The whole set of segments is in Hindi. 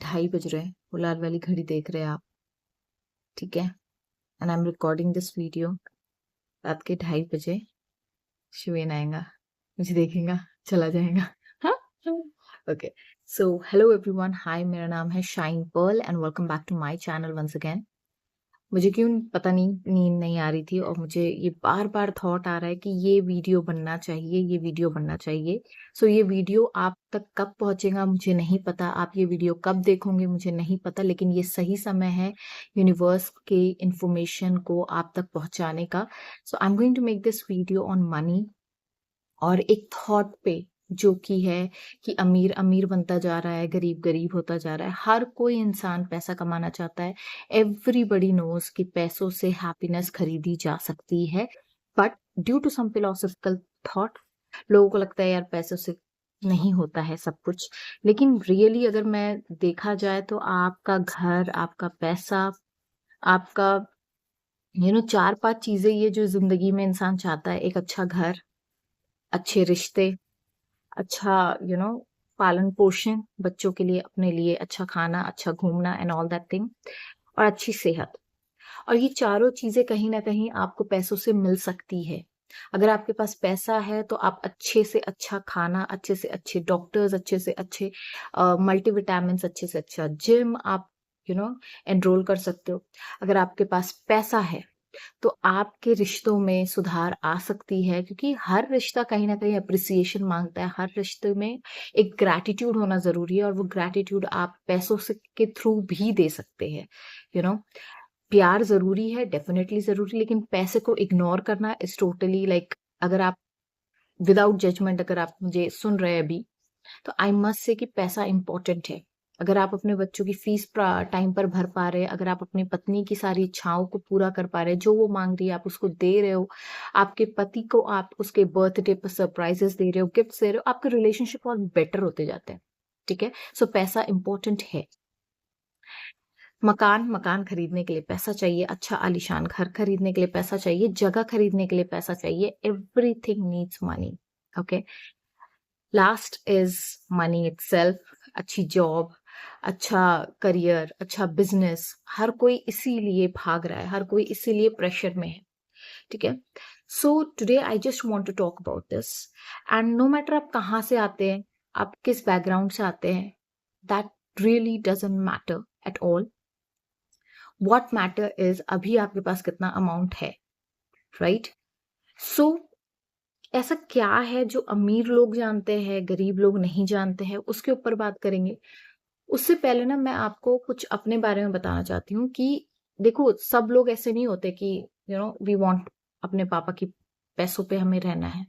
2:30 बज रहे हैं। वो लाल वाली घड़ी देख रहे हैं आप, ठीक है। And I am recording this video. रात के 2:30 बजे शिवेन आएगा, मुझे देखेगा, चला जाएगा। हाँ, okay. So hello everyone, hi, मेरा नाम है Shine Pearl and welcome back to my channel once again. मुझे क्यों पता नहीं, नींद नहीं आ रही थी और मुझे ये बार बार थॉट आ रहा है कि ये वीडियो बनना चाहिए, ये वीडियो बनना चाहिए। सो ये वीडियो आप तक कब पहुंचेगा मुझे नहीं पता, आप ये वीडियो कब देखोगे मुझे नहीं पता, लेकिन ये सही समय है यूनिवर्स के इंफॉर्मेशन को आप तक पहुंचाने का। So I am going to make this video on money और एक थॉट पे, जो कि है कि अमीर अमीर बनता जा रहा है, गरीब गरीब होता जा रहा है। हर कोई इंसान पैसा कमाना चाहता है। एवरीबडी नोज कि पैसों से हैप्पीनेस खरीदी जा सकती है, but due to some philosophical thought लोगों को लगता है यार पैसों से नहीं होता है सब कुछ। लेकिन रियली अगर मैं देखा जाए तो आपका घर, आपका पैसा, आपका 4-5 चीजें ये जो जिंदगी में इंसान चाहता है, एक अच्छा घर, अच्छे रिश्ते, अच्छा पालन पोषण बच्चों के लिए, अपने लिए अच्छा खाना, अच्छा घूमना एंड ऑल दैट थिंग, और अच्छी सेहत। और ये चारों चीजें कहीं ना कहीं आपको पैसों से मिल सकती है। अगर आपके पास पैसा है तो आप अच्छे से अच्छा खाना, अच्छे से अच्छे डॉक्टर्स, अच्छे से अच्छे मल्टीविटामिन, अच्छे से अच्छा जिम आप एनरोल कर सकते हो। अगर आपके पास पैसा है तो आपके रिश्तों में सुधार आ सकती है, क्योंकि हर रिश्ता कहीं ना कहीं अप्रिसिएशन मांगता है। हर रिश्ते में एक ग्रैटिट्यूड होना जरूरी है और वो ग्रैटिट्यूड आप पैसों से के थ्रू भी दे सकते हैं। प्यार जरूरी है, डेफिनेटली जरूरी, लेकिन पैसे को इग्नोर करना इज टोटली लाइक, अगर आप विदाउट जजमेंट अगर आप मुझे सुन रहे हैं अभी, तो आई मस्ट से कि पैसा इंपॉर्टेंट है। अगर आप अपने बच्चों की फीस टाइम पर भर पा रहे हैं, अगर आप अपनी पत्नी की सारी इच्छाओं को पूरा कर पा रहे हैं, जो वो मांग रही है आप उसको दे रहे हो, आपके पति को आप उसके बर्थडे पर सरप्राइजेस दे रहे हो, गिफ्ट दे रहे हो, आपके रिलेशनशिप और बेटर होते जाते हैं, ठीक है। सो पैसा इंपॉर्टेंट है। मकान खरीदने के लिए पैसा चाहिए, अच्छा आलीशान घर खरीदने के लिए पैसा चाहिए, जगह खरीदने के लिए पैसा चाहिए। Everything needs money, okay. Last is money itself. अच्छी जॉब, अच्छा करियर, अच्छा बिजनेस, हर कोई इसीलिए भाग रहा है, हर कोई इसीलिए प्रेशर में है, ठीक है। So today I just want to talk about this. And no matter आप कहाँ से आते हैं, आप किस बैकग्राउंड से आते हैं, that really doesn't matter at all. What matter is अभी आपके पास कितना अमाउंट है, राइट। सो ऐसा क्या है जो अमीर लोग जानते हैं, गरीब लोग नहीं जानते हैं, उसके ऊपर बात करेंगे। उससे पहले ना मैं आपको कुछ अपने बारे में बताना चाहती हूँ कि देखो, सब लोग ऐसे नहीं होते कि वी वांट अपने पापा की पैसों पे हमें रहना है।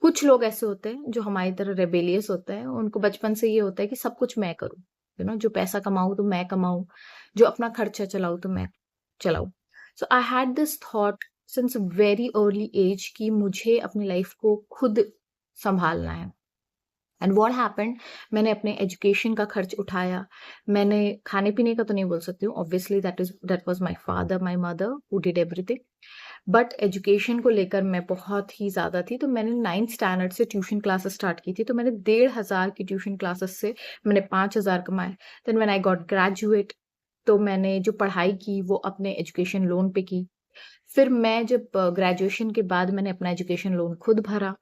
कुछ लोग ऐसे होते हैं जो हमारी तरह रेबेलियस होते हैं, उनको बचपन से ये होता है कि सब कुछ मैं करूँ, जो पैसा कमाऊं तो मैं कमाऊं, जो अपना खर्चा चलाऊं तो मैं चलाऊं। So I had this thought since very early age कि मुझे अपनी लाइफ को खुद संभालना है। एंड व्हाट हैपेंड, मैंने अपने एजुकेशन का खर्च उठाया। मैंने खाने पीने का तो नहीं बोल सकती हूँ, obviously that was my father, my mother who did everything. But education को लेकर मैं बहुत ही ज्यादा थी, तो मैंने 9th स्टैंडर्ड से ट्यूशन क्लासेस स्टार्ट की थी। तो मैंने 1,500 की ट्यूशन क्लासेस से मैंने 5,000 कमाए। Then when I got graduate, तो मैंने जो पढ़ाई की वो अपने एजुकेशन लोन पे की। फिर मैं जब ग्रेजुएशन के बाद मैंने अपना एजुकेशन लोन खुद भरा।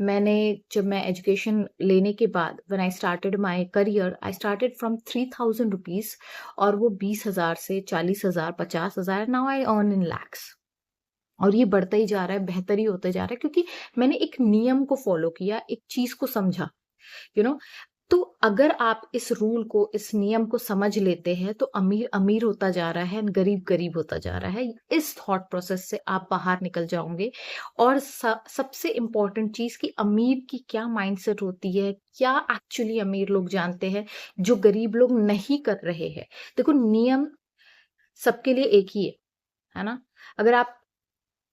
जब मैं एजुकेशन लेने के बाद when I started my career, I started from 3,000 rupees, और वो 20,000 से 40,000, 50,000, now I earn in lakhs. और ये बढ़ता ही जा रहा है, बेहतर ही होता जा रहा है, क्योंकि मैंने एक नियम को फॉलो किया, एक चीज को समझा, यू नो तो अगर आप इस रूल को, इस नियम को समझ लेते हैं, तो अमीर अमीर होता जा रहा है, गरीब गरीब होता जा रहा है। इस थॉट प्रोसेस से आप बाहर निकल जाओगे। और सबसे इंपॉर्टेंट चीज कि अमीर की क्या माइंडसेट होती है, क्या एक्चुअली अमीर लोग जानते हैं जो गरीब लोग नहीं कर रहे हैं। देखो, नियम सबके लिए एक ही है ना। अगर आप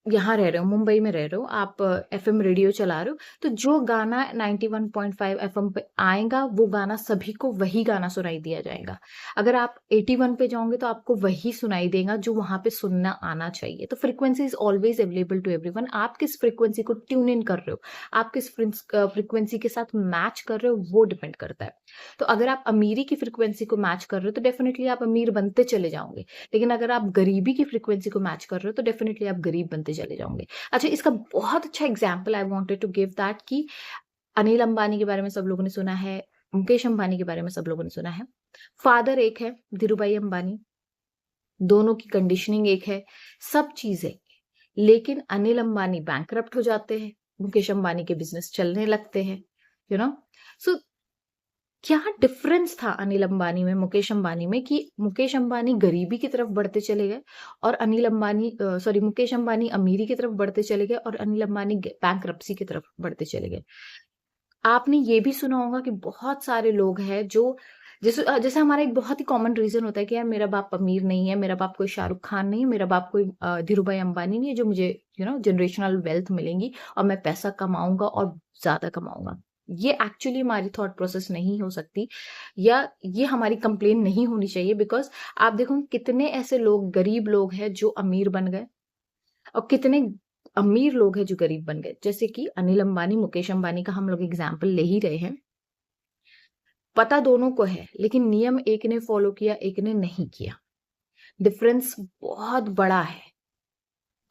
यहाँ रह रहे हो, मुंबई में रह रहे हो, आप एफएम रेडियो चला रहे हो, तो जो गाना 91.5 एफएम पे आएगा, वो गाना सभी को वही गाना सुनाई दिया जाएगा। अगर आप 81 पे जाओगे तो आपको वही सुनाई देगा जो वहां पे सुनना आना चाहिए। तो frequency is always available to everyone. आप किस फ्रीक्वेंसी को ट्यून इन कर रहे हो, आप किस फ्रीक्वेंसी के साथ मैच कर रहे हो, वो डिपेंड करता है। तो अगर आप अमीरी की फ्रीक्वेंसी को मैच कर रहे हो तो डेफिनेटली आप अमीर बनते चले जाओगे, लेकिन अगर आप गरीबी की फ्रीक्वेंसी को मैच कर रहे हो तो डेफिनेटली आप गरीब बनते चले जाओगे। अच्छा, इसका बहुत अच्छा example I wanted to give that कि अनिल अंबानी के बारे में सब लोगों ने सुना है, मुकेश अंबानी के बारे में सब लोगों ने सुना है। फादर एक है, धीरूभाई अंबानी, दोनों की कंडीशनिंग एक है, सब चीजें, लेकिन अनिल अंबानी बैंकरप्ट हो जाते हैं, मुकेश अंबानी के बिजनेस चलने लगते हैं, यू नो। सो क्या डिफरेंस था अनिल अंबानी में, मुकेश अंबानी में, कि मुकेश अंबानी गरीबी की तरफ बढ़ते चले गए और अनिल अंबानी मुकेश अंबानी अमीरी की तरफ बढ़ते चले गए और अनिल अंबानी बैंकरप्सी की तरफ बढ़ते चले गए। आपने ये भी सुना होगा कि बहुत सारे लोग हैं जो जैसे जैसे हमारा एक बहुत ही कॉमन रीजन होता है कि यार मेरा बाप अमीर नहीं है, मेरा बाप कोई शाहरुख खान नहीं है, मेरा बाप कोई धीरूभाई अंबानी नहीं है जो मुझे जनरेशनल वेल्थ मिलेंगी और मैं पैसा कमाऊंगा और ज्यादा कमाऊंगा। ये एक्चुअली हमारी थॉट प्रोसेस नहीं हो सकती, या ये हमारी कंप्लेन नहीं होनी चाहिए, बिकॉज आप देखो कितने ऐसे लोग, गरीब लोग हैं जो अमीर बन गए और कितने अमीर लोग हैं जो गरीब बन गए। जैसे कि अनिल अंबानी, मुकेश अंबानी का हम लोग एग्जाम्पल ले ही रहे हैं। पता दोनों को है, लेकिन नियम एक ने फॉलो किया, एक ने नहीं किया। डिफरेंस बहुत बड़ा है।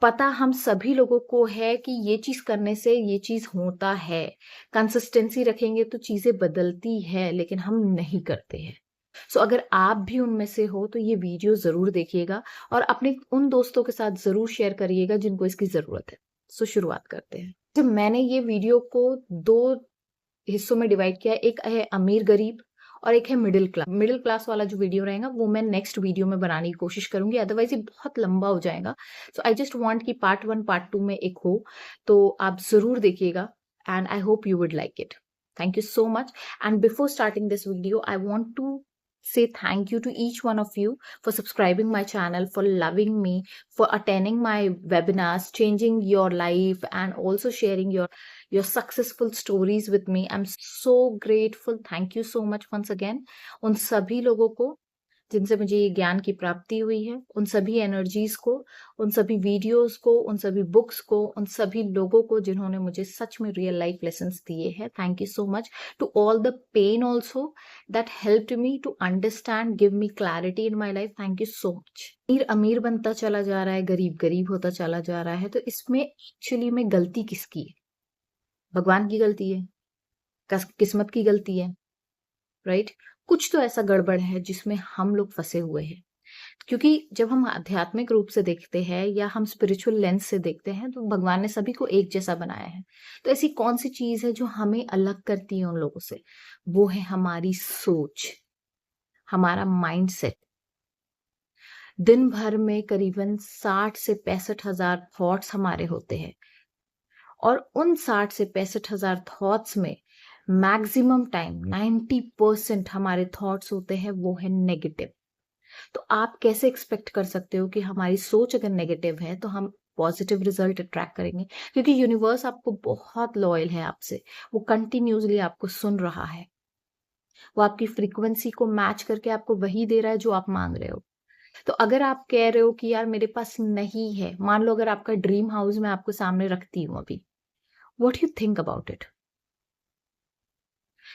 पता हम सभी लोगों को है कि ये चीज करने से ये चीज होता है, कंसिस्टेंसी रखेंगे तो चीजें बदलती है, लेकिन हम नहीं करते हैं। सो अगर आप भी उनमें से हो तो ये वीडियो जरूर देखिएगा और अपने उन दोस्तों के साथ जरूर शेयर करिएगा जिनको इसकी जरूरत है। सो शुरुआत करते हैं। तो मैंने ये वीडियो को 2 हिस्सों में डिवाइड किया है, एक है अमीर गरीब और एक है मिडिल क्लास। मिडिल क्लास वाला जो वीडियो रहेगा वो मैं नेक्स्ट वीडियो में बनाने की कोशिश करूंगी, अदरवाइज ये बहुत लंबा हो जाएगा। सो आई जस्ट वांट कि पार्ट 1 पार्ट 2 में एक हो, तो आप जरूर देखिएगा and I hope you would like it. Thank you so much. And before starting this video, I want to say thank you to each one of you for subscribing my channel, for loving me, for attending my webinars, changing your life, and also sharing your successful stories with me. I'm so grateful. Thank you so much once again. उन सभी लोगों को जिनसे मुझे ये ज्ञान की प्राप्ति हुई है, उन सभी एनर्जीज को, उन सभी वीडियोस को, उन सभी बुक्स को, उन सभी लोगों को जिन्होंने मुझे सच में रियल लाइफ लेसन्स दिए हैं। Thank you so much to all the pain also that helped me to understand, give me clarity in my life. Thank you so much. अमीर अमीर बनता चला जा रहा है, गरीब गरीब होता चला जा रहा है, तो इसमें एक्चुअली में गलती किसकी है? भगवान की गलती है? किस्मत की गलती है? राइट? कुछ तो ऐसा गड़बड़ है जिसमें हम लोग फंसे हुए हैं, क्योंकि जब हम आध्यात्मिक रूप से देखते हैं या हम स्पिरिचुअल लेंस से देखते हैं तो भगवान ने सभी को एक जैसा बनाया है। तो ऐसी कौन सी चीज है जो हमें अलग करती है उन लोगों से? वो है हमारी सोच, हमारा माइंडसेट। दिन भर में करीबन 60 से 65 हजार थॉट्स हमारे होते हैं और उन 60 से 65 हजार थॉट्स में मैक्सिमम टाइम 90% हमारे थॉट्स होते हैं वो है नेगेटिव। तो आप कैसे एक्सपेक्ट कर सकते हो कि हमारी सोच अगर नेगेटिव है तो हम पॉजिटिव रिजल्ट अट्रैक्ट करेंगे? क्योंकि यूनिवर्स आपको बहुत लॉयल है आपसे, वो कंटिन्यूसली आपको सुन रहा है, वो आपकी फ्रीक्वेंसी को मैच करके आपको वही दे रहा है जो आप मांग रहे हो। तो अगर आप कह रहे हो कि यार मेरे पास नहीं है, मान लो अगर आपका ड्रीम हाउस मैं आपको सामने रखती हूँ अभी, what you think about it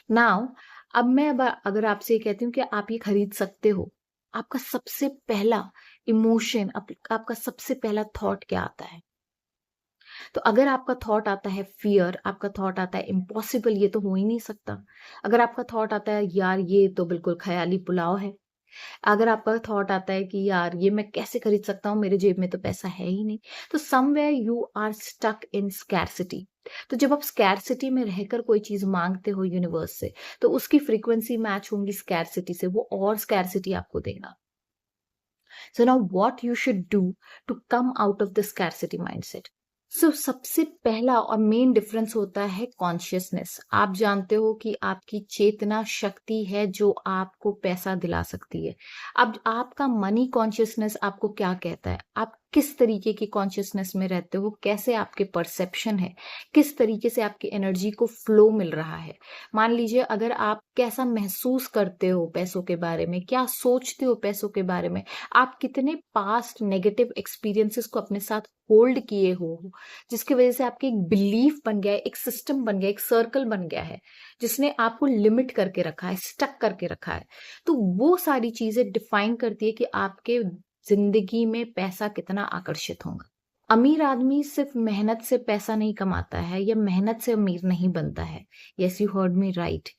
now? अब मैं अगर आपसे ये कहती हूँ कि आप ये खरीद सकते हो, आपका सबसे पहला इमोशन, आपका सबसे पहला थॉट क्या आता है? तो अगर आपका थॉट आता है फियर, आपका थॉट आता है इम्पॉसिबल, ये तो हो ही नहीं सकता। अगर आपका थॉट आता है यार ये तो बिल्कुल ख्याली पुलाव है, अगर आपका थॉट आता है कि यार ये मैं कैसे खरीद सकता हूँ, मेरे जेब में तो पैसा है ही नहीं, तो somewhere you are stuck in scarcity. तो जब आप स्कैरसिटी में रहकर कोई चीज मांगते हो यूनिवर्स से, तो उसकी फ्रीक्वेंसी मैच होंगी स्कैरसिटी से, वो और स्कैरसिटी आपको देगा। So now what you should do to come out of the scarcity mindset? सबसे पहला और मेन डिफरेंस होता है कॉन्शियसनेस। आप जानते हो कि आपकी चेतना शक्ति है जो आपको पैसा दिला सकती है। अब आपका मनी कॉन्शियसनेस आपको क्या कहता है? आप किस तरीके की कॉन्शियसनेस में रहते हो, कैसे आपके परसेप्शन है, किस तरीके से आपकी एनर्जी को फ्लो मिल रहा है। मान लीजिए अगर आप कैसा महसूस करते हो पैसों के बारे में, क्या सोचते हो पैसों के बारे में, आप कितने पास्ट नेगेटिव एक्सपीरियंसेस को अपने साथ होल्ड किए हो, जिसकी वजह से आपके एक बिलीफ बन गया है, एक सिस्टम बन गया, एक सर्कल बन गया है, जिसने आपको लिमिट करके रखा है, स्टक करके रखा है। तो वो सारी चीजें डिफाइन करती है कि आपके जिंदगी में पैसा कितना आकर्षित होगा। अमीर आदमी सिर्फ मेहनत से पैसा नहीं कमाता है या मेहनत से अमीर नहीं बनता है। Yes, you heard me right.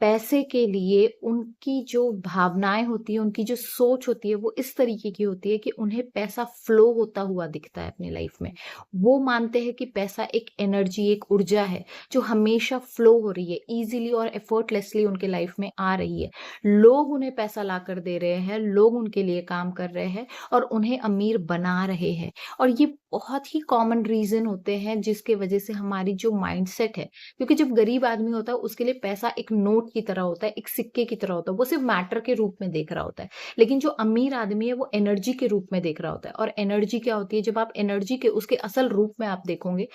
पैसे के लिए उनकी जो भावनाएं होती है, उनकी जो सोच होती है, वो इस तरीके की होती है कि उन्हें पैसा फ्लो होता हुआ दिखता है अपनी लाइफ में। वो मानते हैं कि पैसा एक एनर्जी, एक ऊर्जा है जो हमेशा फ्लो हो रही है, इजीली और एफर्टलेसली उनके लाइफ में आ रही है। लोग उन्हें पैसा ला कर दे रहे हैं, लोग उनके लिए काम कर रहे हैं और उन्हें अमीर बना रहे हैं। और ये बहुत ही कॉमन रीजन होते हैं जिसके वजह से हमारी जो माइंडसेट है, क्योंकि जब गरीब आदमी होता है उसके लिए पैसा एक नोट की तरह होता है, एक सिक्के की तरह होता है, वो सिर्फ मैटर के रूप में देख रहा होता है। लेकिन जो अमीर आदमी है वो एनर्जी के रूप में देख रहा होता है। और एनर्जी क्या होती है, जब आप एनर्जी के उसके असल रूप में आप देखोगे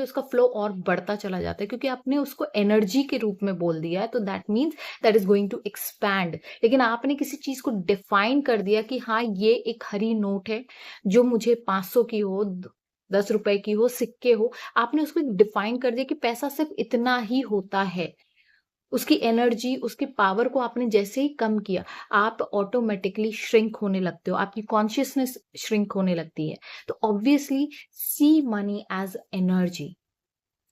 उसका फ्लो और बढ़ता चला जाता है, क्योंकि आपने उसको एनर्जी के रूप में बोल दिया है, तो that means that is going to expand. लेकिन आपने किसी चीज को डिफाइन कर दिया कि हाँ ये एक हरी नोट है जो मुझे 500 की हो, 10 रुपए की हो, सिक्के हो, आपने उसको डिफाइन कर दिया कि पैसा सिर्फ इतना ही होता है। उसकी एनर्जी, उसकी पावर को आपने जैसे ही कम किया, आप ऑटोमेटिकली श्रिंक होने लगते हो, आपकी कॉन्शियसनेस श्रिंक होने लगती है। तो obviously see money as energy.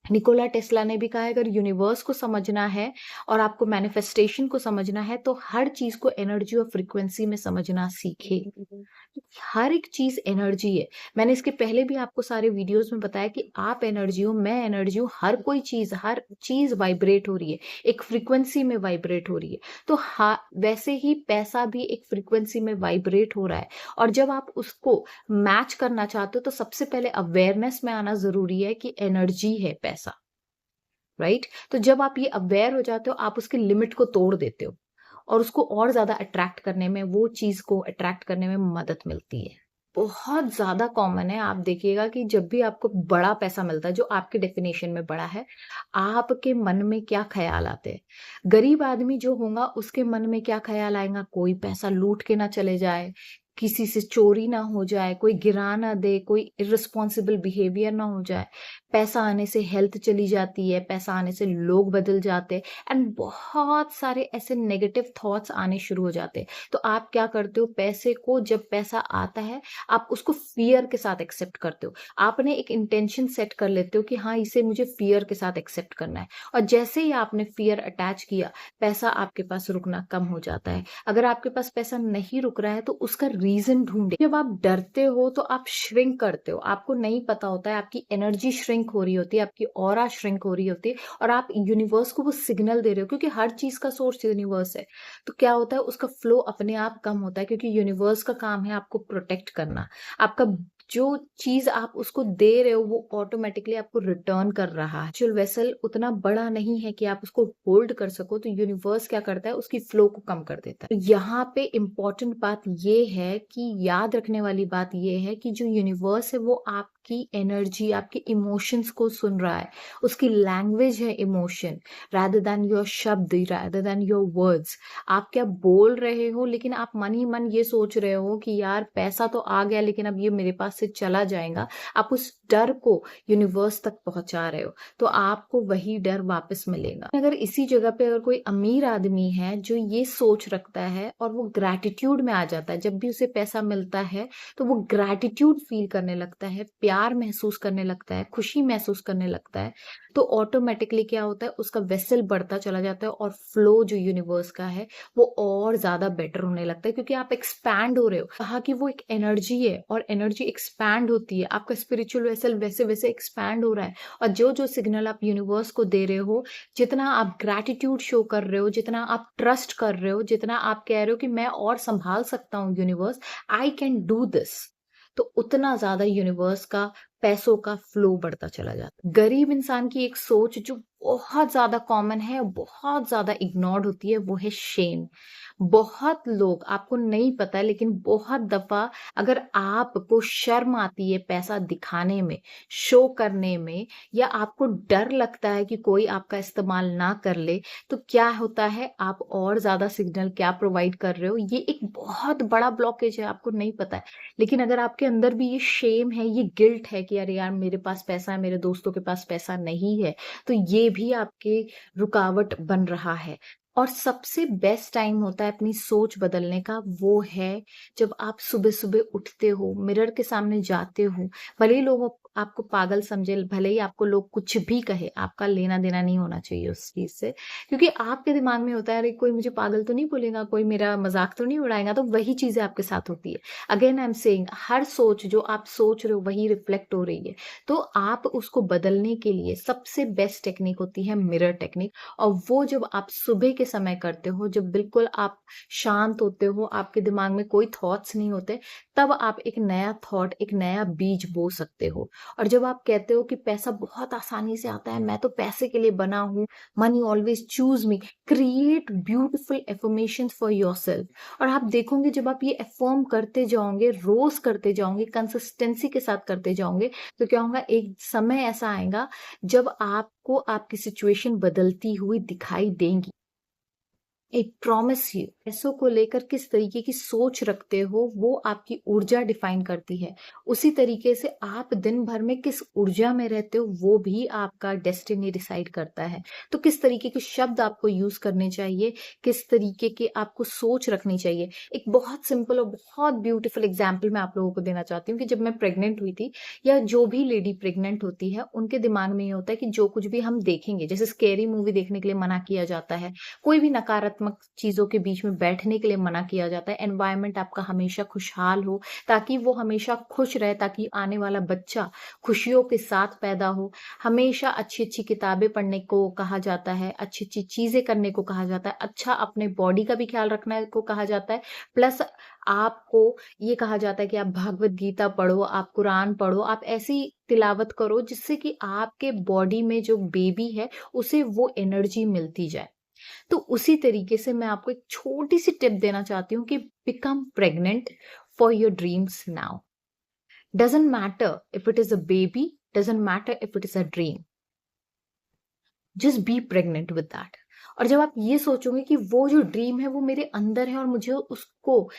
Nikola Tesla ने भी कहा है, अगर यूनिवर्स को समझना है और आपको मैनिफेस्टेशन को समझना है तो हर चीज को एनर्जी और फ्रीक्वेंसी में समझना सीखे। हर एक चीज एनर्जी है। मैंने इसके पहले भी आपको सारे वीडियोस में बताया कि आप एनर्जी हो, मैं एनर्जी हूँ, हर चीज वाइब्रेट हो रही है, एक फ्रीक्वेंसी में वाइब्रेट हो रही है। तो वैसे ही पैसा भी एक फ्रीक्वेंसी में वाइब्रेट हो रहा है। और जब आप उसको मैच करना चाहते हो तो सबसे पहले अवेयरनेस में आना जरूरी है कि एनर्जी है पैसा, राइट? तो जब आप ये अवेयर हो जाते हो, आप उसके लिमिट को तोड़ देते हो और उसको और ज्यादा अट्रैक्ट करने में, वो चीज को अट्रैक्ट करने में मदद मिलती है। बहुत ज्यादा कॉमन है, आप देखिएगा कि जब भी आपको बड़ा पैसा मिलता है, जो आपके डेफिनेशन में बड़ा है, आपके मन में क्या ख्याल आते हैं? गरीब आदमी जो होगा उसके मन में क्या ख्याल आएगा? कोई पैसा लूट के ना चले जाए, किसी से चोरी ना हो जाए, कोई गिरा ना दे, कोई इररिस्पॉन्सिबल बिहेवियर ना हो जाए। पैसा आने से हेल्थ चली जाती है, पैसा आने से लोग बदल जाते हैं, एंड बहुत सारे ऐसे नेगेटिव थॉट्स आने शुरू हो जाते हैं। तो आप क्या करते हो? पैसे को, जब पैसा आता है, आप उसको फियर के साथ एक्सेप्ट करते हो। आपने एक इंटेंशन सेट कर लेते हो कि हाँ, इसे मुझे फियर के साथ एक्सेप्ट करना है। और जैसे ही आपने फियर अटैच किया, पैसा आपके पास रुकना कम हो जाता है। अगर आपके पास पैसा नहीं रुक रहा है तो उसका रीजन ढूंढे। जब आप डरते हो तो आप श्रिंक करते हो, आपको नहीं पता होता है, आपकी एनर्जी श्रिंक हो रही होती है, आपकी ऑरा श्रिंक हो रही होती है, और आप यूनिवर्स को वो सिग्नल दे रहे हो, क्योंकि हर चीज का सोर्स यूनिवर्स है। तो क्या होता है, उसका फ्लो अपने आप कम होता है, क्योंकि यूनिवर्स का काम है आपको प्रोटेक्ट करना। आपका जो चीज आप उसको दे रहे हो वो ऑटोमेटिकली आपको रिटर्न कर रहा है। एक्चुअल वेसल उतना बड़ा नहीं है कि आप उसको होल्ड कर सको, तो यूनिवर्स क्या करता है, उसकी फ्लो को कम कर देता है। तो यहाँ पे इम्पोर्टेंट बात ये है कि याद रखने वाली बात ये है कि जो यूनिवर्स है वो आपकी एनर्जी, आपके इमोशंस को सुन रहा है। उसकी लैंग्वेज है इमोशन, रादर देन योर शब्द, रादर देन योर वर्ड्स। आप क्या बोल रहे हो, लेकिन आप मन ही मन ये सोच रहे हो कि यार पैसा तो आ गया लेकिन अब ये मेरे पास से चला जाएगा। आप उस डर को यूनिवर्स तक पहुंचा रहे हो, तो आपको वही डर वापस मिलेगा। अगर इसी जगह पे अगर कोई अमीर आदमी है जो ये सोच रखता है और वो ग्रैटिट्यूड में आ जाता है, जब भी उसे पैसा मिलता है तो वो ग्रैटिट्यूड फील करने लगता है, प्यार महसूस करने लगता है, खुशी महसूस करने लगता है, तो ऑटोमेटिकली क्या होता है, उसका वेसल बढ़ता चला जाता है और फ्लो जो यूनिवर्स का है वो और ज्यादा बेटर होने लगता है, क्योंकि आप एक्सपैंड हो रहे हो। कहा कि वो एक एनर्जी है और एनर्जी एक्सपैंड होती है, आपका स्पिरिचुअल वेसल वैसे वैसे एक्सपैंड हो रहा है। और जो जो सिग्नल आप यूनिवर्स को दे रहे हो, जितना आप ग्रैटिट्यूड शो कर रहे हो, जितना आप ट्रस्ट कर रहे हो, जितना आप कह रहे हो कि मैं और संभाल सकता हूँ universe, I can do this, तो उतना ज्यादा यूनिवर्स का पैसों का फ्लो बढ़ता चला जाता है। गरीब इंसान की एक सोच जो बहुत ज्यादा कॉमन है, बहुत ज्यादा इग्नोर्ड होती है, वो है शेम। बहुत लोग, आपको नहीं पता है लेकिन बहुत दफ़ा अगर आपको शर्म आती है पैसा दिखाने में, शो करने में, या आपको डर लगता है कि कोई आपका इस्तेमाल ना कर ले, तो क्या होता है, आप और ज़्यादा सिग्नल क्या प्रोवाइड कर रहे हो, ये एक बहुत बड़ा ब्लॉकेज है, आपको नहीं पता है। लेकिन अगर आपके अंदर भी ये शेम है, ये गिल्ट है कि अरे यार मेरे पास पैसा है, मेरे दोस्तों के पास पैसा नहीं है, तो ये भी आपके रुकावट बन रहा है। और सबसे बेस्ट टाइम होता है अपनी सोच बदलने का, वो है जब आप सुबह-सुबह उठते हो, मिरर के सामने जाते हो, भले ही लोग आपको पागल समझे, भले ही आपको लोग कुछ भी कहे, आपका लेना-देना नहीं होना चाहिए उस चीज़ से। क्योंकि आपके दिमाग में होता है, अरे कोई मुझे पागल तो नहीं बोलेगा, कोई मेरा मज़ाक तो नहीं उड़ाएगा, तो वही चीज़ें आपके साथ होती है। अगेन आई एम सेइंग, हर सोच जो आप सोच रहे हो वही रिफ्लेक्ट हो रही है। तो आप उसको बदलने के लिए सबसे बेस्ट टेक्निक होती है मिरर टेक्निक। और वो जब आप सुबह के समय करते हो, जब बिल्कुल आप शांत होते हो, आपके दिमाग में कोई थॉट्स नहीं होते, तब आप एक नया थॉट, एक नया बीज बो सकते हो। और जब आप कहते हो कि पैसा बहुत आसानी से आता है, मैं तो पैसे के लिए बना हूँ, money always choose me, create beautiful affirmations for yourself. और आप देखोगे जब आप ये अफर्म करते जाओगे, रोज करते जाओगे, कंसिस्टेंसी के साथ करते जाओगे, तो क्या होगा, एक समय ऐसा आएगा जब आपको आपकी सिचुएशन बदलती हुई दिखाई देंगी। आई प्रॉमिस यू, पैसों को लेकर किस तरीके की सोच रखते हो वो आपकी ऊर्जा डिफाइन करती है। उसी तरीके से आप दिन भर में किस ऊर्जा में रहते हो वो भी आपका डेस्टिनी डिसाइड करता है। तो किस तरीके के शब्द आपको यूज करने चाहिए, किस तरीके की आपको सोच रखनी चाहिए। एक बहुत सिंपल और बहुत ब्यूटीफुल एग्जाम्पल मैं आप लोगों को देना चाहती हूँ कि जब मैं प्रेग्नेंट हुई थी, या जो भी लेडी प्रेग्नेंट होती है, उनके दिमाग में ये होता है कि जो कुछ भी हम देखेंगे, जैसे स्केरी मूवी देखने के लिए मना किया जाता है, कोई भी नकारात्मक चीज़ों के बीच में बैठने के लिए मना किया जाता है। एनवायरनमेंट आपका हमेशा खुशहाल हो, ताकि वो हमेशा खुश रहे, ताकि आने वाला बच्चा खुशियों के साथ पैदा हो। हमेशा अच्छी-अच्छी किताबें पढ़ने को कहा जाता है, अच्छी-अच्छी चीज़ें करने को कहा जाता है, अच्छा अपने बॉडी का भी ख्याल रखने को कहा जाता है। प्लस आपको ये कहा जाता है कि आप भगवत गीता पढ़ो, आप कुरान पढ़ो, आप ऐसी तिलावत करो जिससे कि आपके बॉडी में जो बेबी है, उसे वो एनर्जी मिलती जाए। तो उसी तरीके से मैं आपको एक छोटी सी टिप देना चाहती हूँ कि become pregnant for your dreams now. Doesn't matter if it is a baby, doesn't matter if it is a dream, just be pregnant with that. और जब आप ये सोचोगे कि वो जो ड्रीम है वो मेरे अंदर है और मुझे उसको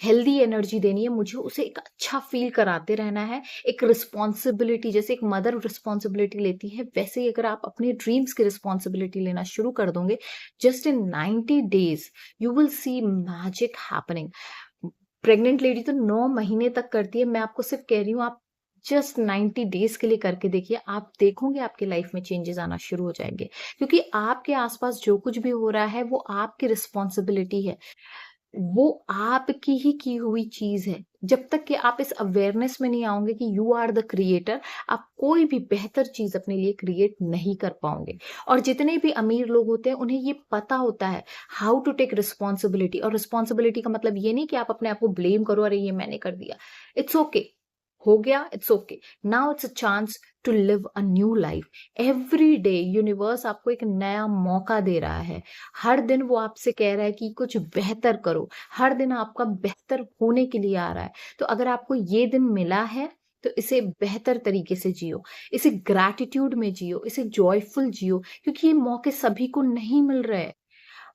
हेल्दी एनर्जी देनी है, मुझे उसे एक अच्छा फील कराते रहना है, एक रिस्पॉन्सिबिलिटी, जैसे एक मदर रिस्पॉन्सिबिलिटी लेती है, वैसे ही अगर आप अपने ड्रीम्स की रिस्पॉन्सिबिलिटी लेना शुरू कर दोगे, just in 90 days you will see magic happening. Pregnant lady तो 9 महीने तक करती है, मैं आपको सिर्फ कह रही हूँ, आप जस्ट 90 डेज के लिए करके देखिए, आप देखोगे आपके लाइफ में चेंजेस आना शुरू हो जाएंगे। क्योंकि आपके आसपास जो कुछ भी हो रहा है वो आपकी रिस्पॉन्सिबिलिटी है, वो आपकी ही की हुई चीज़ है। जब तक कि आप इस अवेयरनेस में नहीं आओगे कि यू आर द क्रिएटर, आप कोई भी बेहतर चीज़ अपने लिए क्रिएट नहीं कर पाओगे। और जितने भी अमीर लोग होते हैं, उन्हें ये पता होता है हाउ टू टेक रिस्पॉन्सिबिलिटी। और रिस्पॉन्सिबिलिटी का मतलब ये नहीं कि आप अपने आप को ब्लेम करो, अरे ये मैंने कर दिया। इट्स ओके, हो गया, it's okay. Now it's a chance to live a new life. Every day universe आपको एक नया मौका दे रहा है। हर दिन वो आपसे कह रहा है कि कुछ बेहतर करो, हर दिन आपका बेहतर होने के लिए आ रहा है। तो अगर आपको ये दिन मिला है, तो इसे बेहतर तरीके से जियो, इसे ग्रैटिट्यूड में जियो, इसे जॉयफुल जियो, क्योंकि ये मौके सभी को नहीं मिल रहे।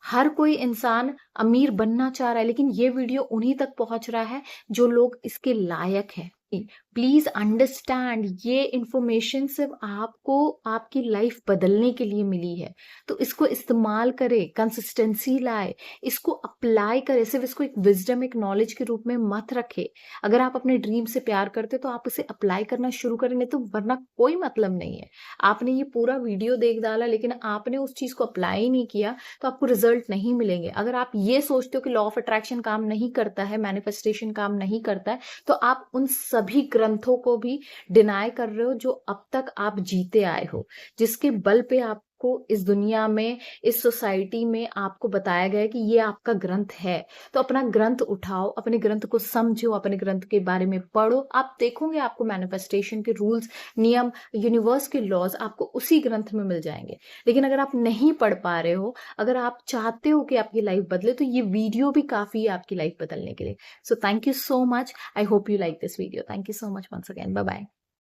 हर कोई इंसान अमीर बनना चाह रहा है, लेकिन ये वीडियो उन्हीं तक पहुंच रहा है जो लोग इसके लायक है। प्लीज अंडरस्टैंड, ये इंफॉर्मेशन सिर्फ आपको आपकी लाइफ बदलने के लिए मिली है। तो इसको इस्तेमाल करें, कंसिस्टेंसी लाए, इसको अप्लाई करें। सिर्फ इसको एक विजडम, एक नॉलेज के रूप में मत रखे। अगर आप अपने ड्रीम से प्यार करते तो आप इसे अप्लाई करना शुरू करें, नहीं तो वरना कोई मतलब नहीं है। आपने ये पूरा वीडियो देख डाला लेकिन आपने उस चीज को अप्लाई नहीं किया, तो आपको रिजल्ट नहीं मिलेंगे। अगर आप ये सोचते हो कि लॉ ऑफ अट्रैक्शन काम नहीं करता है, मैनिफेस्टेशन काम नहीं करता है, तो आप उन सभी ग्रंथों को भी डिनाई कर रहे हो जो अब तक आप जीते आए हो, जिसके बल पे आप आपको इस दुनिया में, इस सोसाइटी में आपको बताया गया है कि ये आपका ग्रंथ है। तो अपना ग्रंथ उठाओ, अपने ग्रंथ को समझो, अपने ग्रंथ के बारे में पढ़ो। आप देखोगे आपको मैनिफेस्टेशन के रूल्स, नियम, यूनिवर्स के लॉज आपको उसी ग्रंथ में मिल जाएंगे। लेकिन अगर आप नहीं पढ़ पा रहे हो, अगर आप चाहते हो कि आपकी लाइफ बदले, तो ये वीडियो भी काफी है आपकी लाइफ बदलने के लिए। So thank you so much. I hope you like this video. Thank you so much once again. Bye bye.